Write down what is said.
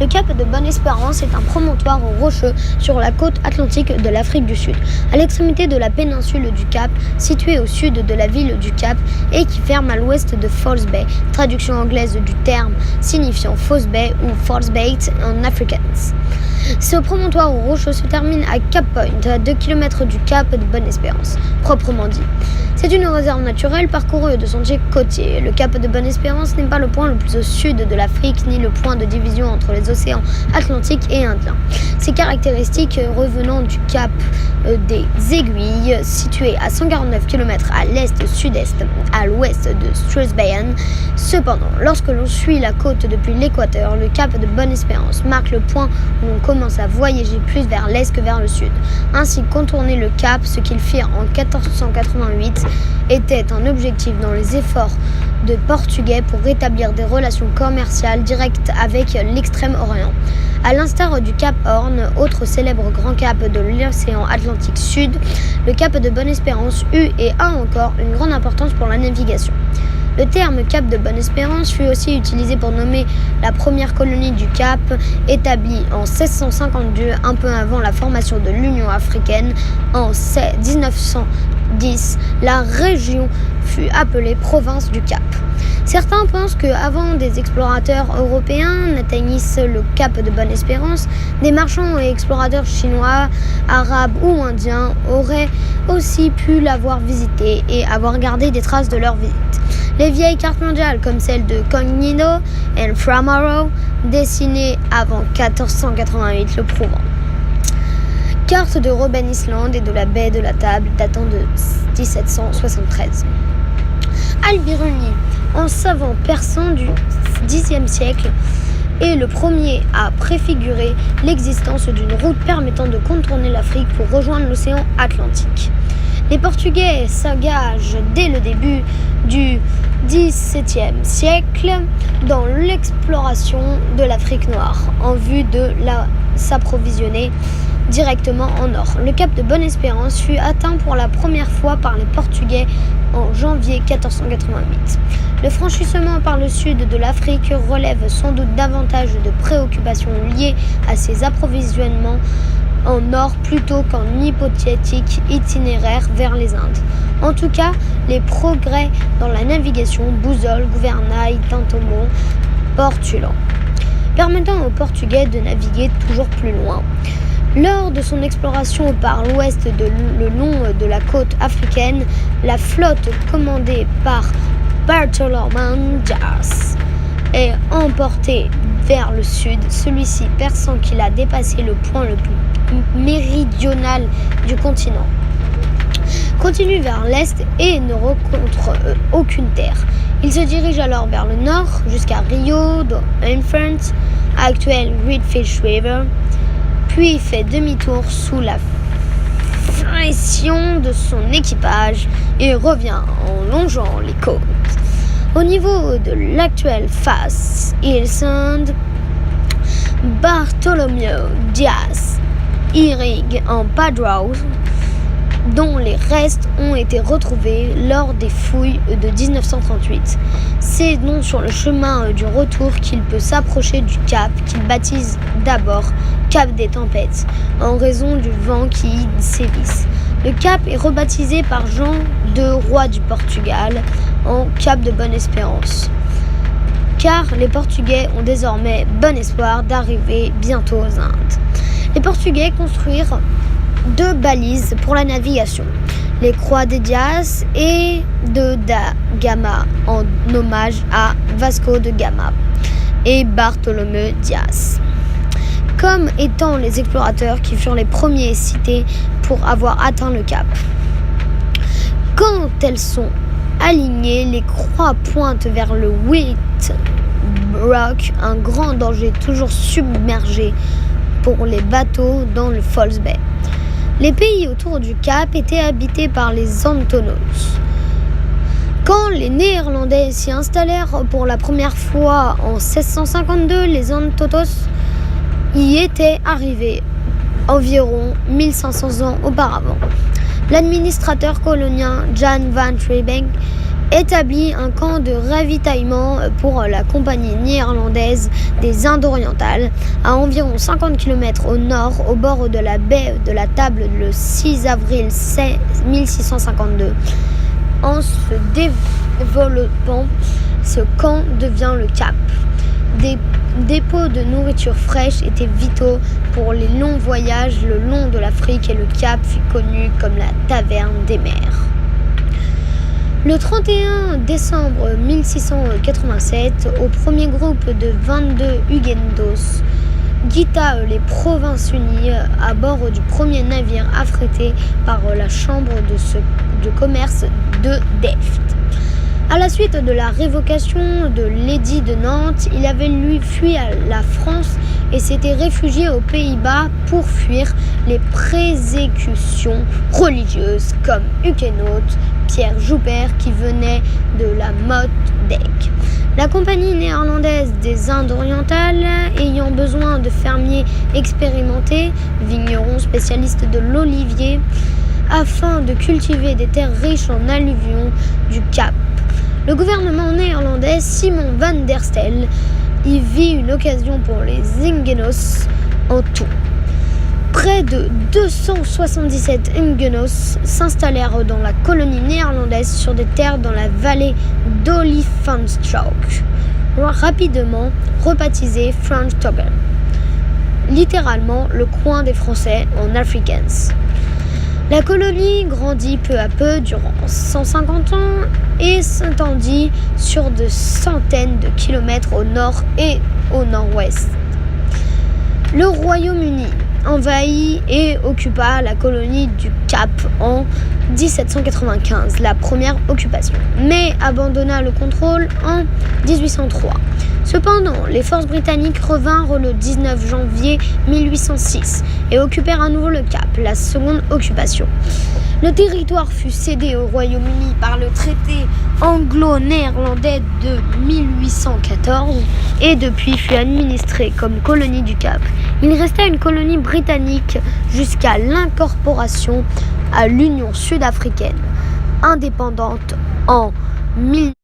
Le cap de Bonne-Espérance est un promontoire rocheux sur la côte atlantique de l'Afrique du Sud, à l'extrémité de la péninsule du Cap, située au sud de la ville du Cap et qui ferme à l'ouest de False Bay, traduction anglaise du terme signifiant False Bay ou False Bait en afrikaans. Ce promontoire rocheux se termine à Cap Point, à 2 km du cap de Bonne-Espérance, proprement dit. C'est une réserve naturelle parcourue de sentiers côtiers. Le cap de Bonne-Espérance n'est pas le point le plus au sud de l'Afrique, ni le point de division entre les océans Atlantique et Indien. Ces caractéristiques revenant du cap des Aiguilles, situé à 149 km à l'est-sud-est, à l'ouest de Strasbourg. Cependant, lorsque l'on suit la côte depuis l'équateur, le cap de Bonne-Espérance marque le point où l'on commence à voyager plus vers l'est que vers le sud. Ainsi, contourner le cap, ce qu'ils firent en 1488, était un objectif dans les efforts de Portugais pour rétablir des relations commerciales directes avec l'Extrême-Orient. À l'instar du cap Horn, autre célèbre grand cap de l'océan Atlantique Sud, le cap de Bonne-Espérance eut et a encore une grande importance pour la navigation. Le terme cap de Bonne-Espérance fut aussi utilisé pour nommer la première colonie du Cap, établie en 1652, un peu avant la formation de l'Union africaine. En 1910, la région fut appelée province du Cap. Certains pensent qu'avant des explorateurs européens n'atteignissent le cap de Bonne-Espérance, des marchands et explorateurs chinois, arabes ou indiens auraient aussi pu l'avoir visité et avoir gardé des traces de leur visite. Les vieilles cartes mondiales comme celle de Cognino et Framaro, dessinées avant 1488, le prouvant. Carte de Robben Island et de la baie de la Table datant de 1773. Al-Biruni, un savant persan du Xe siècle, est le premier à préfigurer l'existence d'une route permettant de contourner l'Afrique pour rejoindre l'océan Atlantique. Les Portugais s'engagent dès le début du XVIIe siècle dans l'exploration de l'Afrique noire en vue de s'approvisionner directement en or. Le cap de Bonne-Espérance fut atteint pour la première fois par les Portugais en janvier 1488. Le franchissement par le sud de l'Afrique relève sans doute davantage de préoccupations liées à ses approvisionnements en or plutôt qu'en hypothétique itinéraire vers les Indes. En tout cas, les progrès dans la navigation, boussole, gouvernail, tintomo, portulan, permettant aux Portugais de naviguer toujours plus loin. Lors de son exploration par l'ouest le long de la côte africaine, la flotte commandée par Bartolomé Dias est emportée vers le sud, celui-ci pensant qu'il a dépassé le point le plus méridional du continent. Continue vers l'est et ne rencontre aucune terre. Il se dirige alors vers le nord jusqu'à Rio de Infante, actuel Redfish River, puis fait demi-tour sous la pression de son équipage et revient en longeant les côtes. Au niveau de l'actuelle face Island, Bartolomé Dias irrigue en Padrão, dont les restes ont été retrouvés lors des fouilles de 1938. C'est donc sur le chemin du retour qu'il peut s'approcher du cap qu'il baptise d'abord Cap des Tempêtes, en raison du vent qui y sévisse. Le cap est rebaptisé par Jean II, roi du Portugal, en Cap de Bonne-Espérance, car les Portugais ont désormais bon espoir d'arriver bientôt aux Indes. Les Portugais construirent 2 balises pour la navigation, les Croix de Dias et de da Gama, en hommage à Vasco de Gama et Bartolomé Dias, comme étant les explorateurs qui furent les premiers cités pour avoir atteint le cap. Quand elles sont alignées, les croix pointent vers le White Rock, un grand danger toujours submergé pour les bateaux dans le False Bay. Les pays autour du Cap étaient habités par les Antonos. Quand les Néerlandais s'y installèrent pour la première fois en 1652, les Antonos y étaient arrivés environ 1500 ans auparavant. L'administrateur colonien Jan van Riebeeck établit un camp de ravitaillement pour la compagnie néerlandaise des Indes orientales à environ 50 km au nord, au bord de la baie de la Table, le 6 avril 1652. En se développant, ce camp devient le Cap. Des dépôts de nourriture fraîche étaient vitaux pour les longs voyages le long de l'Afrique et le Cap fut connu comme la taverne des mers. Le 31 décembre 1687, au premier groupe de 22 huguenots quitta les Provinces-Unies à bord du premier navire affrété par la Chambre de commerce de Delft. À la suite de la révocation de l'édit de Nantes, il avait lui fui à la France et s'était réfugié aux Pays-Bas pour fuir les persécutions religieuses comme huguenotes, Pierre Joubert qui venait de la Motte d'Aigues. La compagnie néerlandaise des Indes orientales, ayant besoin de fermiers expérimentés, vignerons spécialistes de l'olivier, afin de cultiver des terres riches en alluvions du Cap. Le gouvernement néerlandais Simon van der Stel y vit une occasion pour les huguenots en tout. Près de 277 huguenots s'installèrent dans la colonie néerlandaise sur des terres dans la vallée d'Olifantshoek, rapidement rebaptisée Franstobben, littéralement le coin des Français en afrikaans. La colonie grandit peu à peu durant 150 ans et s'étendit sur de centaines de kilomètres au nord et au nord-ouest. Le Royaume-Uni envahit et occupa la colonie du Cap en 1795, la première occupation, mais abandonna le contrôle en 1803. Cependant, les forces britanniques revinrent le 19 janvier 1806 et occupèrent à nouveau le Cap, la seconde occupation. Le territoire fut cédé au Royaume-Uni par le traité anglo-néerlandais de 1814 et depuis fut administré comme colonie du Cap. Il resta une colonie britannique jusqu'à l'incorporation à l'Union sud-africaine, indépendante en 19